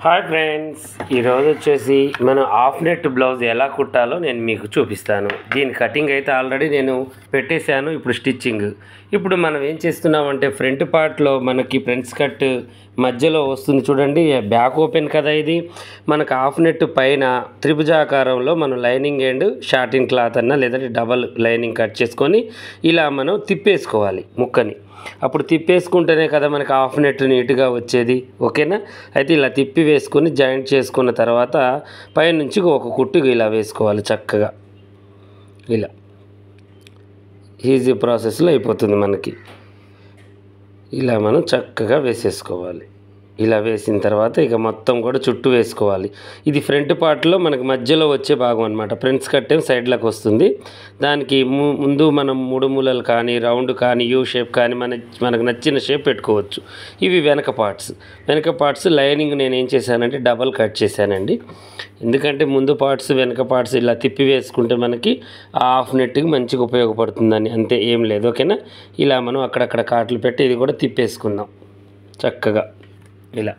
Hi friends, ఈరోజు వచ్చేసి మనం హాఫ్ నెట్ బ్లౌజ్ ఎలా కుట్టాలో నేను మీకు చూపిస్తాను. దీని కటింగ్ అయితే ఆల్రెడీ నేను పెట్టేశాను. ఇప్పుడు స్టిచ్చింగ్. ఇప్పుడు మనం ఏం చేస్తున్నామంటే ఫ్రంట్ పార్ట్లో మనకి ఫ్రంట్స్ కట్ మధ్యలో వస్తుంది చూడండి, బ్యాక్ ఓపెన్ కదా. ఇది మనకు హాఫ్ నెట్ పైన త్రిభుజాకారంలో మనం లైనింగ్ అండ్ షార్టింగ్ క్లాత్ అన్న లేదంటే డబల్ లైనింగ్ కట్ చేసుకొని ఇలా మనం తిప్పేసుకోవాలి ముక్కని. అప్పుడు తిప్పేసుకుంటేనే కదా మనకి హాఫ్ నెట్ నీట్గా వచ్చేది. ఓకేనా? అయితే ఇలా తిప్పి వేసుకొని జాయింట్ చేసుకున్న తర్వాత పైనుంచి ఒక కుట్టు ఇలా వేసుకోవాలి చక్కగా. ఇలా ఈజీ ప్రాసెస్లో అయిపోతుంది మనకి. ఇలా మనం చక్కగా వేసేసుకోవాలి. ఇలా వేసిన తర్వాత ఇక మొత్తం కూడా చుట్టూ వేసుకోవాలి. ఇది ఫ్రంట్ పార్ట్లో మనకి మధ్యలో వచ్చే భాగం అనమాట. ఫ్రంట్స్ కట్ ఏం సైడ్లకు వస్తుంది. దానికి ముందు మనం మూడు మూలలు కానీ రౌండ్ కానీ యూ షేప్ కానీ మనకు నచ్చిన షేప్ పెట్టుకోవచ్చు. ఇవి వెనక పార్ట్స్ లైనింగ్ నేను ఏం చేశానంటే డబల్ కట్ చేశానండి. ఎందుకంటే ముందు పార్ట్స్ వెనక పార్ట్స్ ఇలా తిప్పి వేసుకుంటే మనకి హాఫ్ నెట్కి మంచిగా ఉపయోగపడుతుందని, అంతే, ఏం లేదు. ఓకేనా? ఇలా మనం అక్కడక్కడ కాట్లు పెట్టి ఇది కూడా తిప్పేసుకుందాం చక్కగా. ఇలా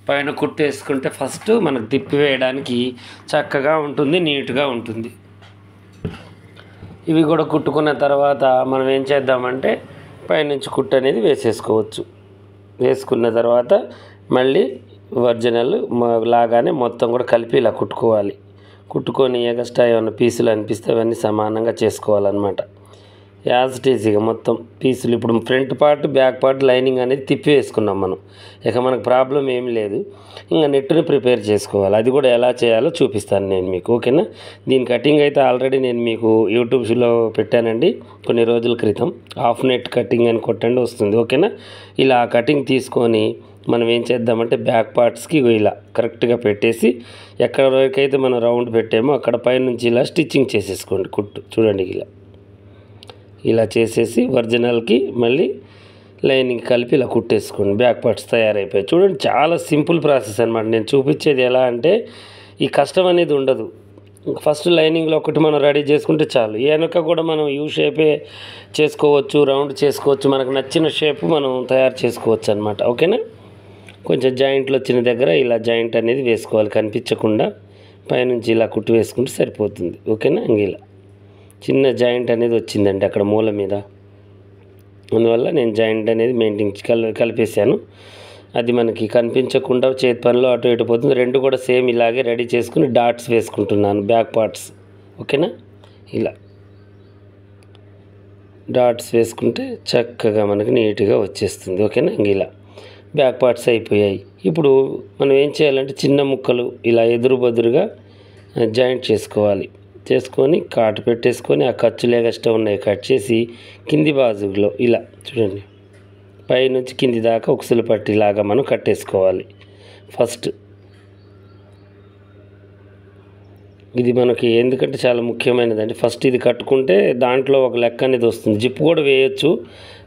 పైన కుట్టు వేసుకుంటే ఫస్ట్ మనకు తిప్పి వేయడానికి చక్కగా ఉంటుంది, నీట్గా ఉంటుంది. ఇవి కూడా కుట్టుకున్న తర్వాత మనం ఏం చేద్దామంటే పైనుంచి కుట్టు అనేది వేసేసుకోవచ్చు. వేసుకున్న తర్వాత మళ్ళీ ఒరిజినల్ లాగానే మొత్తం కూడా కలిపి ఇలా కుట్టుకోవాలి. కుట్టుకొని ఎక్స్ట్రా ఏమైనా పీసులు అనిపిస్తే అవన్నీ సమానంగా చేసుకోవాలన్నమాట. యాజ్ ఈజీగా మొత్తం పీసులు ఇప్పుడు front part back part lining అనేది తిప్పి వేసుకున్నాం మనం. ఇక మనకు ప్రాబ్లం ఏం లేదు. ఇంకా నెట్ని ప్రిపేర్ చేసుకోవాలి. అది కూడా ఎలా చేయాలో చూపిస్తాను నేను మీకు. ఓకేనా? దీని కటింగ్ అయితే ఆల్రెడీ నేను మీకు యూట్యూబ్లో పెట్టానండి కొన్ని రోజుల క్రితం. హాఫ్ నెట్ కటింగ్ అని కొట్టండి వస్తుంది. ఓకేనా? ఇలా కటింగ్ తీసుకొని మనం ఏం చేద్దామంటే బ్యాక్ పార్ట్స్కి ఇలా కరెక్ట్గా పెట్టేసి ఎక్కడ వరకైతే మనం రౌండ్ పెట్టామో అక్కడ పైనుంచి ఇలా స్టిచ్చింగ్ చేసేసుకోండి. కుట్టు చూడండి, ఇలా చేసేసి ఒరిజినల్కి మళ్ళీ లైనింగ్ కలిపి ఇలా కుట్టేసుకోండి. Back parts తయారైపోయాయి. చూడండి, చాలా సింపుల్ ప్రాసెస్ అనమాట. నేను చూపించేది ఎలా అంటే ఈ కష్టం అనేది ఉండదు. ఫస్ట్ లైనింగ్లో ఒకటి మనం రెడీ చేసుకుంటే చాలు. వెనక కూడా మనం యూ షేపే చేసుకోవచ్చు, రౌండ్ చేసుకోవచ్చు, మనకు నచ్చిన షేప్ మనం తయారు చేసుకోవచ్చు అనమాట. ఓకేనా? కొంచెం జాయింట్లు వచ్చిన దగ్గర ఇలా జాయింట్ అనేది వేసుకోవాలి కనిపించకుండా. పైనుంచి ఇలా కుట్టు వేసుకుంటే సరిపోతుంది. ఓకేనా? ఇలా చిన్న జాయింట్ అనేది వచ్చిందండి అక్కడ మూల మీద, అందువల్ల నేను జాయింట్ అనేది మెయింటైన్ కలిపేశాను. అది మనకి కనిపించకుండా చేతి పనిలో అటు ఇటు పోతుంది. రెండు కూడా సేమ్ ఇలాగే రెడీ చేసుకుని డాట్స్ వేసుకుంటున్నాను బ్యాక్ పార్ట్స్. ఓకేనా? ఇలా డాట్స్ వేసుకుంటే చక్కగా మనకి నీట్గా వచ్చేస్తుంది. ఓకేనా? ఇలా బ్యాక్ పార్ట్స్ అయిపోయాయి. ఇప్పుడు మనం ఏం చేయాలంటే చిన్న ముక్కలు ఇలా ఎదురు బదురుగా జాయింట్ చేసుకొని కాటు పెట్టేసుకొని ఆ ఖర్చులు ఎక్స్ట్రా ఉన్నాయి కట్ చేసి కింది బాజులో ఇలా చూడండి పైనుంచి కింది దాకా ఉక్సులు పట్టిలాగా మనం కట్టేసుకోవాలి. ఫస్ట్ ఇది మనకి ఎందుకంటే చాలా ముఖ్యమైనదండి. ఫస్ట్ ఇది కట్టుకుంటే దాంట్లో ఒక లెక్క అనేది వస్తుంది. జిప్పు కూడా వేయచ్చు,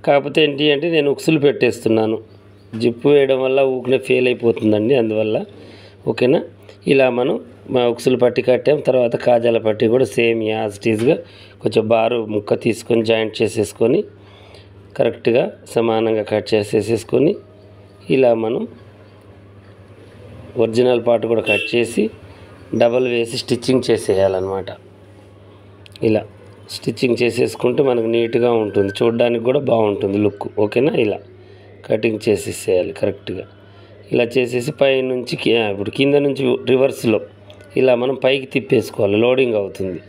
కాకపోతే ఏంటి అంటే నేను ఉక్సులు పెట్టేస్తున్నాను. జిప్పు వేయడం వల్ల ఊకనే ఫెయిల్ అయిపోతుందండి, అందువల్ల. ఓకేనా? ఇలా మనం ఉక్సులు పట్టి కట్టాం. తర్వాత కాజాల పట్టి కూడా సేమ్ యాజ్ టీజ్గా కొంచెం బారు ముక్క తీసుకొని జాయింట్ చేసేసుకొని కరెక్ట్గా సమానంగా కట్ చేసేసుకొని ఇలా మనం ఒరిజినల్ పార్ట్ కూడా కట్ చేసి డబల్ వేసి స్టిచ్చింగ్ చేసేయాలన్నమాట. ఇలా స్టిచ్చింగ్ చేసేసుకుంటే మనకు నీట్గా ఉంటుంది, చూడడానికి కూడా బాగుంటుంది లుక్. ఓకేనా? ఇలా కటింగ్ చేసేసేయాలి కరెక్ట్గా. ఇలా చేసేసి పైనుంచి ఇప్పుడు కింద నుంచి రివర్స్లో ఇలా మనం పైకి తిప్పేసుకోవాలి. లోడింగ్ అవుతుంది.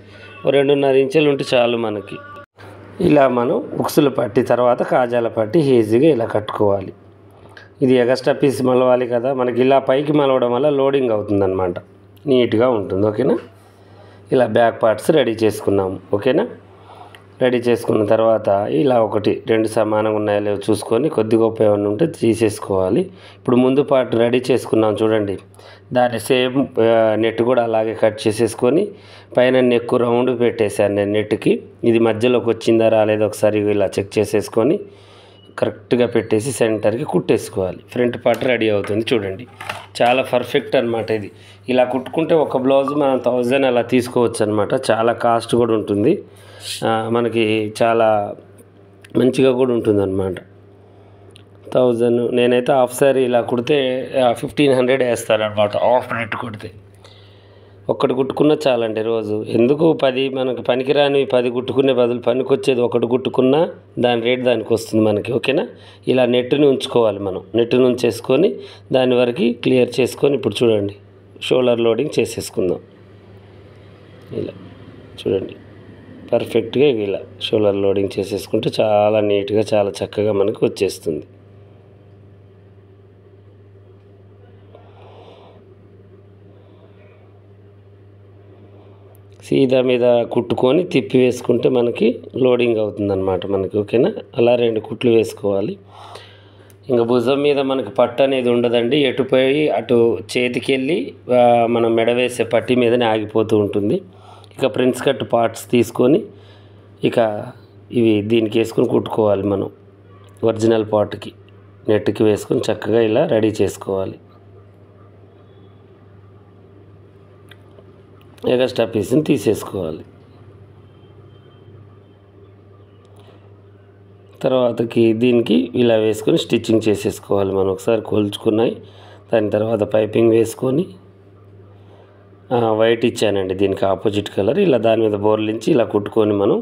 2.5 ఇంచులు ఉంటే చాలు మనకి. ఇలా మనం ఉక్సులు పట్టి తర్వాత కాజాల పట్టి ఈజీగా ఇలా కట్టుకోవాలి. ఇది ఎక్స్ట్రా పీస్ మలవాలి కదా మనకి. ఇలా పైకి మలవడం వల్ల లోడింగ్ అవుతుంది అన్నమాట, నీట్గా ఉంటుంది. ఓకేనా? ఇలా బ్యాక్ పార్ట్స్ రెడీ చేసుకున్నాము. ఓకేనా? రెడీ చేసుకున్న తర్వాత ఇలా 1-2 సమానంగా ఉన్నాయో లేవో చూసుకొని కొద్దిగా గొప్ప ఏమైనా ఉంటే తీసేసుకోవాలి. ఇప్పుడు ముందు పార్ట్ రెడీ చేసుకున్నాం చూడండి, దాన్ని సేమ్ నెట్ కూడా అలాగే కట్ చేసేసుకొని పైన నెక్ రౌండ్ పెట్టేశాను నేను నెట్కి. ఇది మధ్యలోకి వచ్చిందా రాలేదో ఒకసారి ఇలా చెక్ చేసేసుకొని కరెక్ట్గా పెట్టేసి సెంటర్కి కుట్టేసుకోవాలి. ఫ్రంట్ పార్ట్ రెడీ అవుతుంది చూడండి. చాలా పర్ఫెక్ట్ అనమాట ఇది. ఇలా కుట్టుకుంటే ఒక బ్లౌజ్ మనం 1000 అలా తీసుకోవచ్చు అనమాట. చాలా కాస్ట్ కూడా ఉంటుంది, మనకి చాలా మంచిగా కూడా ఉంటుంది అన్నమాట. 1000 నేనైతే హాఫ్ సారీ ఇలా కుడితే 1500 వేస్తానమాట. హాఫ్ నెట్ కుడితే ఒక్కటి కుట్టుకున్నా చాలండి రోజు. ఎందుకు 10 మనకు పనికిరాని 10 కుట్టుకునే బదులు పనికొచ్చేది ఒకటి కుట్టుకున్నా దాని రేట్ దానికి వస్తుంది మనకి. ఓకేనా? ఇలా నెట్ని ఉంచుకోవాలి మనం. నెట్ని ఉంచేసుకొని దాని వరకు క్లియర్ చేసుకొని ఇప్పుడు చూడండి షోల్డర్ లోడింగ్ చేసేసుకుందాం. ఇలా చూడండి పర్ఫెక్ట్గా ఇలా షోల్డర్ లోడింగ్ చేసేసుకుంటే చాలా నీట్గా చాలా చక్కగా మనకు వచ్చేస్తుంది. సీదా మీద కుట్టుకొని తిప్పి వేసుకుంటే మనకి లోడింగ్ అవుతుందన్నమాట మనకి. ఓకేనా? అలా 2 కుట్లు వేసుకోవాలి. ఇంకా భుజం మీద మనకి పట్టు అనేది ఉండదండి. ఎటుపోయి అటు చేతికి వెళ్ళి మనం మెడ వేసే పట్టి మీదనే ఆగిపోతూ ఉంటుంది. ఇక ప్రిన్స్ కట్ పార్ట్స్ తీసుకొని ఇక ఇవి దీనికి వేసుకొని కుట్టుకోవాలి మనం. ఒరిజినల్ పార్ట్కి నెట్కి వేసుకొని చక్కగా ఇలా రెడీ చేసుకోవాలి. ఎగస్ట్రా పీస్ని తీసేసుకోవాలి. తర్వాతకి దీనికి ఇలా వేసుకొని స్టిచ్చింగ్ చేసేసుకోవాలి మనం. ఒకసారి కొలుచుకున్నాయి దాని తర్వాత పైపింగ్ వేసుకొని వైట్ ఇచ్చానండి దీనికి ఆపోజిట్ కలర్. ఇలా దాని మీద బోర్లించి ఇలా కుట్టుకొని మనం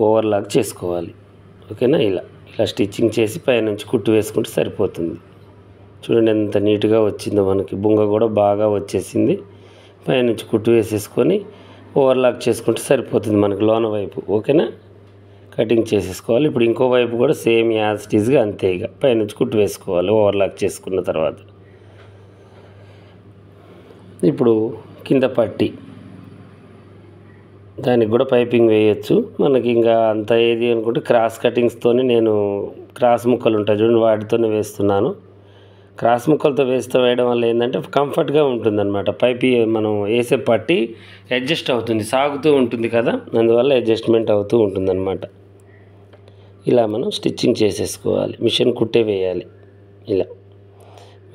ఓవర్లాక్ చేసుకోవాలి. ఓకేనా? ఇలా స్టిచ్చింగ్ చేసి పైనుంచి కుట్టు వేసుకుంటే సరిపోతుంది. చూడండి ఎంత నీట్గా వచ్చిందో మనకి. బుంగ కూడా బాగా వచ్చేసింది. పైనుంచి కుట్టు వేసేసుకొని ఓవర్లాక్ చేసుకుంటే సరిపోతుంది మనకి లోన వైపు. ఓకేనా? కటింగ్ చేసేసుకోవాలి. ఇప్పుడు ఇంకో వైపు కూడా సేమ్ యాజ్ ఇట్ ఈజ్గా అంతే. ఇక పైనుంచి కుట్టు వేసుకోవాలి ఓవర్లాక్ చేసుకున్న తర్వాత. ఇప్పుడు కింద పట్టి దానికి కూడా పైపింగ్ వేయచ్చు మనకి. ఇంకా అంత ఏది అనుకుంటే క్రాస్ కటింగ్స్తోనే నేను క్రాస్ ముక్కలు ఉంటాయి చూడండి వాటితోనే వేస్తున్నాను. క్రాస్ ముక్కలతో వేయడం వల్ల ఏంటంటే కంఫర్ట్గా ఉంటుందన్నమాట. పైపి మనం వేసే పట్టి అడ్జస్ట్ అవుతుంది, సాగుతూ ఉంటుంది కదా, అందువల్ల అడ్జస్ట్మెంట్ అవుతూ ఉంటుందన్నమాట. ఇలా మనం స్టిచ్చింగ్ చేసేసుకోవాలి. మిషన్ కుట్టే వేయాలి. ఇలా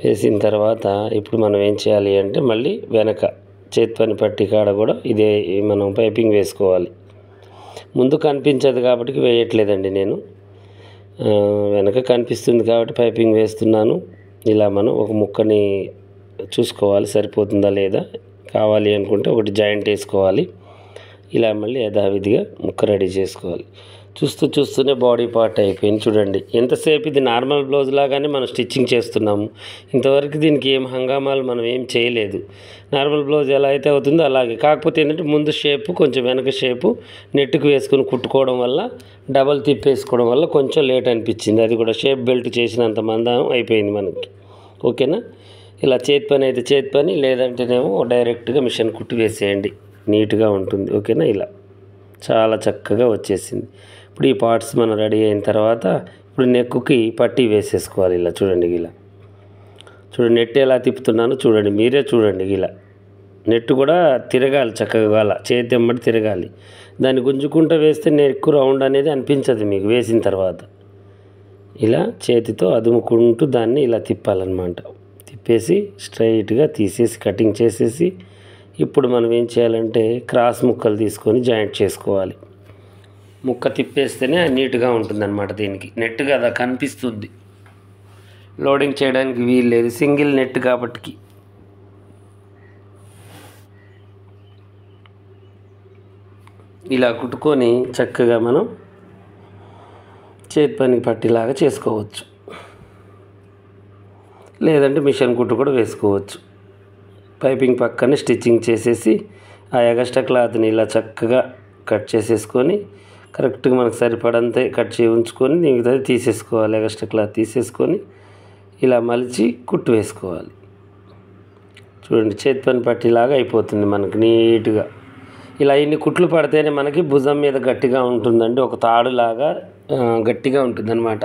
వేసిన తర్వాత ఇప్పుడు మనం ఏం చేయాలి అంటే మళ్ళీ వెనక చేతి పని పట్టి కాడ కూడా ఇదే మనం పైపింగ్ వేసుకోవాలి. ముందు కనిపించదు కాబట్టి వేయట్లేదండి నేను. వెనక కనిపిస్తుంది కాబట్టి పైపింగ్ వేస్తున్నాను. ఇలా మనం ఒక ముక్కని చూసుకోవాలి సరిపోతుందా లేదా. కావాలి అనుకుంటే ఒకటి జాయింట్ వేసుకోవాలి. ఇలా మళ్ళీ యథావిధిగా ముక్క రెడీ చేసుకోవాలి. చూస్తూనే బాడీ పార్ట్ అయిపోయింది చూడండి. ఎంతసేపు ఇది నార్మల్ బ్లౌజ్ లాగానే మనం స్టిచ్చింగ్ చేస్తున్నాము. ఇంతవరకు దీనికి ఏం హంగామాలు మనం ఏం చేయలేదు. నార్మల్ బ్లౌజ్ ఎలా అయితే అవుతుందో అలాగే. కాకపోతే ఏంటంటే ముందు షేపు కొంచెం వెనక షేపు నెట్కి వేసుకొని కుట్టుకోవడం వల్ల డబల్ తిప్పేసుకోవడం వల్ల కొంచెం లేట్ అనిపించింది. అది కూడా షేప్ బెల్ట్ చేసినంత మందం అయిపోయింది మనకి. ఓకేనా? ఇలా చేతి పని అయితే చేతి పని, లేదంటేనేమో డైరెక్ట్గా మిషన్ కుట్టి వేసేయండి, నీట్గా ఉంటుంది. ఓకేనా? ఇలా చాలా చక్కగా వచ్చేసింది. ఇప్పుడు ఈ పార్ట్స్ మనం రెడీ అయిన తర్వాత ఇప్పుడు నెక్కి పట్టీ వేసేసుకోవాలి. ఇలా చూడండి. ఇలా చూడండి నెట్ ఎలా తిప్పుతున్నాను చూడండి, మీరే చూడండి. ఇలా నెట్ కూడా తిరగాలి చక్కగా, అలా చేతి ఎమ్మటి తిరగాలి. దాన్ని గుంజుకుంటూ వేస్తే నెక్ రౌండ్ అనేది అనిపించదు మీకు వేసిన తర్వాత. ఇలా చేతితో అదుముకుంటూ దాన్ని ఇలా తిప్పాలన్నమాట. తిప్పేసి స్ట్రైట్గా తీసేసి కటింగ్ చేసేసి ఇప్పుడు మనం ఏం చేయాలంటే క్రాస్ ముక్కలు తీసుకొని జాయింట్ చేసుకోవాలి. ముక్క తిప్పేస్తేనే నీట్గా ఉంటుందన్నమాట. దీనికి నెట్ కదా కనిపిస్తుంది, లోడింగ్ చేయడానికి వీలు లేదు, సింగిల్ నెట్ కాబట్టి. ఇలా కుట్టుకొని చక్కగా మనం చేతి పనికి పట్టిలాగా చేసుకోవచ్చు, లేదంటే మిషన్ కుట్టు కూడా వేసుకోవచ్చు. పైపింగ్ పక్కనే స్టిచ్చింగ్ చేసేసి ఆ ఎగస్ట్రా క్లాత్ని ఇలా చక్కగా కట్ చేసేసుకొని కరెక్ట్గా మనకు సరిపడంతే కట్ చేసి ఉంచుకొని మిగతాది తీసేసుకోవాలి. ఎగస్ట్రా క్లాత్ తీసేసుకొని ఇలా మలిచి కుట్టు వేసుకోవాలి. చూడండి చేతి పని పట్టిలాగా అయిపోతుంది మనకు నీట్గా. ఇలా ఇన్ని కుట్లు పడితేనే మనకి భుజం మీద గట్టిగా ఉంటుందండి, ఒక తాడులాగా గట్టిగా ఉంటుందన్నమాట.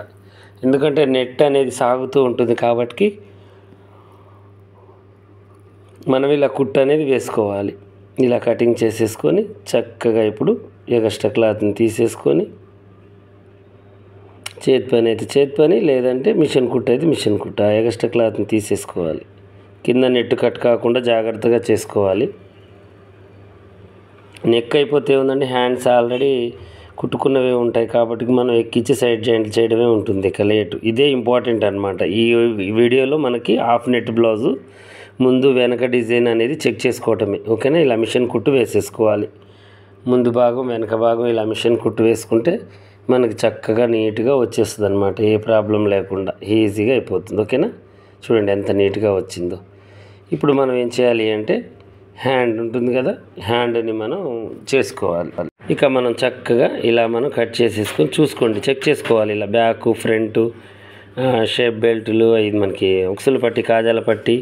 ఎందుకంటే నెట్ అనేది సాగుతూ ఉంటుంది కాబట్టి మనం ఇలా కుట్టు అనేది వేసుకోవాలి. ఇలా కటింగ్ చేసేసుకొని చక్కగా ఇప్పుడు ఎగస్ట్రా క్లాత్ని తీసేసుకొని చేతి పని అయితే చేతి పని, లేదంటే మిషన్ కుట్టు అయితే మిషన్ కుట్టు, ఆ ఎగస్ట్రా క్లాత్ని తీసేసుకోవాలి. కింద నెట్ కట్ కాకుండా జాగ్రత్తగా చేసుకోవాలి. నెక్ అయిపోతే ఉందండి, హ్యాండ్స్ ఆల్రెడీ కుట్టుకున్నవే ఉంటాయి కాబట్టి మనం ఎక్కించి సైడ్ జాయింట్లు చేయడమే ఉంటుంది ఇక లేటు. ఇదే ఇంపార్టెంట్ అనమాట. ఈ వీడియోలో మనకి హాఫ్ నెట్ బ్లౌజు ముందు వెనక డిజైన్ అనేది చెక్ చేసుకోవటమే. ఓకేనా? ఇలా మిషన్ కుట్టు వేసేసుకోవాలి. ముందు భాగం వెనక భాగం ఇలా మిషన్ కుట్టు వేసుకుంటే మనకి చక్కగా నీట్గా వచ్చేస్తుంది అనమాట. ఏ ప్రాబ్లం లేకుండా ఈజీగా అయిపోతుంది. ఓకేనా? చూడండి ఎంత నీట్గా వచ్చిందో. ఇప్పుడు మనం ఏం చేయాలి అంటే హ్యాండ్ ఉంటుంది కదా, హ్యాండ్ని మనం చేసుకోవాలి. ఇక మనం చక్కగా ఇలా మనం కట్ చేసేసుకొని చూసుకోండి, చెక్ చేసుకోవాలి. ఇలా బ్యాక్ ఫ్రంట్ షేప్ బెల్టులు, ఇది మనకి ఉక్సులు పట్టి కాజాల పట్టి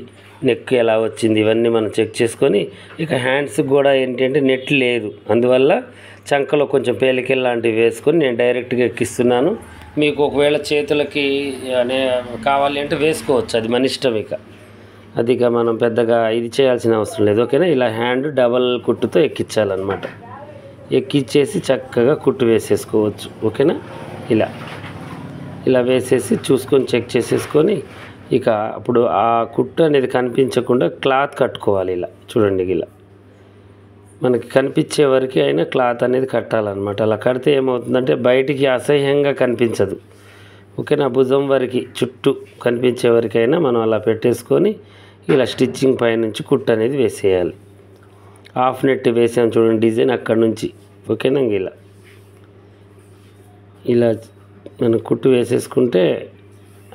నెక్ ఎలా వచ్చింది ఇవన్నీ మనం చెక్ చేసుకొని, ఇక హ్యాండ్స్కి కూడా ఏంటంటే నెట్ లేదు, అందువల్ల చంకలో కొంచెం పేలికలు లాంటివి వేసుకొని నేను డైరెక్ట్గా ఎక్కిస్తున్నాను. మీకు ఒకవేళ చేతులకి కావాలి అంటే వేసుకోవచ్చు, అది మన ఇష్టం. ఇక మనం పెద్దగా ఇది చేయాల్సిన అవసరం లేదు. ఓకేనా? ఇలా హ్యాండ్ డబల్ కుట్టుతో ఎక్కించాలన్నమాట. ఎక్కిచ్చేసి చక్కగా కుట్టు వేసేసుకోవచ్చు. ఓకేనా? ఇలా వేసేసి చూసుకొని చెక్ చేసేసుకొని ఇక అప్పుడు ఆ కుట్టు అనేది కనిపించకుండా క్లాత్ కట్టుకోవాలి. ఇలా చూడండి, ఇలా మనకి కనిపించే వరకు అయినా క్లాత్ అనేది కట్టాలన్నమాట. అలా కడితే ఏమవుతుందంటే బయటికి అసహ్యంగా కనిపించదు. ఓకేనా? భుజం వరకు చుట్టూ కనిపించే వరకైనా మనం అలా పెట్టేసుకొని ఇలా స్టిచ్చింగ్ పైనుంచి కుట్టు అనేది వేసేయాలి. హాఫ్ నెట్ వేసాం చూడండి డిజైన్ అక్కడ నుంచి. ఓకేనా? ఇలా మనం కుట్టు వేసేసుకుంటే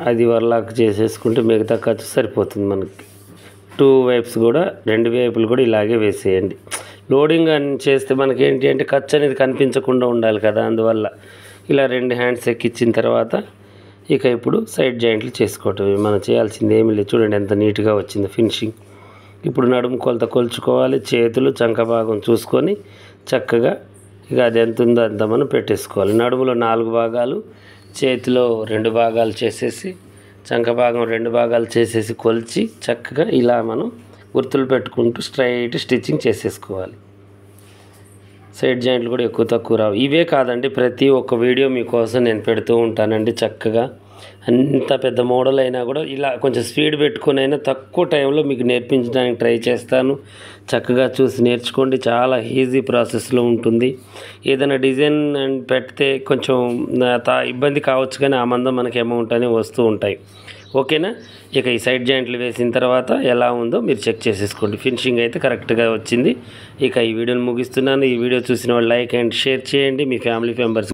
అది వర్లాక్ చేసేసుకుంటే మిగతా ఖర్చు సరిపోతుంది మనకి. 2 వైపుస్ కూడా 2 వైపులు కూడా ఇలాగే వేసేయండి. లోడింగ్ అని చేస్తే మనకి ఏంటి అంటే ఖర్చు అనేది కనిపించకుండా ఉండాలి కదా, అందువల్ల ఇలా 2 హ్యాండ్స్ ఎక్కించిన తర్వాత ఇక ఇప్పుడు సైడ్ జాయింట్లు చేసుకోవటం. మనం చేయాల్సింది ఏమీ లేదు. చూడండి ఎంత నీట్గా వచ్చిందో ఫినిషింగ్. ఇప్పుడు నడుము కొలత కొలుచుకోవాలి, చేతులు చంక భాగం చూసుకొని చక్కగా ఇక అది ఎంత ఉందో అంత మనం పెట్టేసుకోవాలి. నడుములో 4 భాగాలు, చేతిలో 2 భాగాలు చేసేసి చంక భాగం 2 భాగాలు చేసేసి కొలిచి చక్కగా ఇలా మనం గుర్తులు పెట్టుకుంటూ స్ట్రైట్ స్టిచ్చింగ్ చేసేసుకోవాలి. సైడ్ జాయింట్లు కూడా ఎక్కువ తక్కువ రావు. ఇవే కాదండి, ప్రతి ఒక్క వీడియో మీకోసం నేను పెడుతూ ఉంటానండి. చక్కగా అంత పెద్ద మోడల్ అయినా కూడా ఇలా కొంచెం స్పీడ్ పెట్టుకొని అయినా తక్కువ టైంలో మీకు నేర్పించడానికి ట్రై చేస్తాను. చక్కగా చూసి నేర్చుకోండి, చాలా ఈజీ ప్రాసెస్లో ఉంటుంది. ఏదైనా డిజైన్ పెడితే కొంచెం ఇబ్బంది కావచ్చు, కానీ ఆ మందం మనకి అమౌంట్ అనేవి వస్తూ ఉంటాయి. ఓకేనా? ఇక ఈ సైడ్ జాయింట్లు వేసిన తర్వాత ఎలా ఉందో మీరు చెక్ చేసేసుకోండి. ఫినిషింగ్ అయితే కరెక్ట్గా వచ్చింది. ఇక ఈ వీడియోని ముగిస్తున్నాను. ఈ వీడియో చూసిన వాళ్ళు లైక్ అండ్ షేర్ చేయండి, మీ ఫ్యామిలీ మెంబర్స్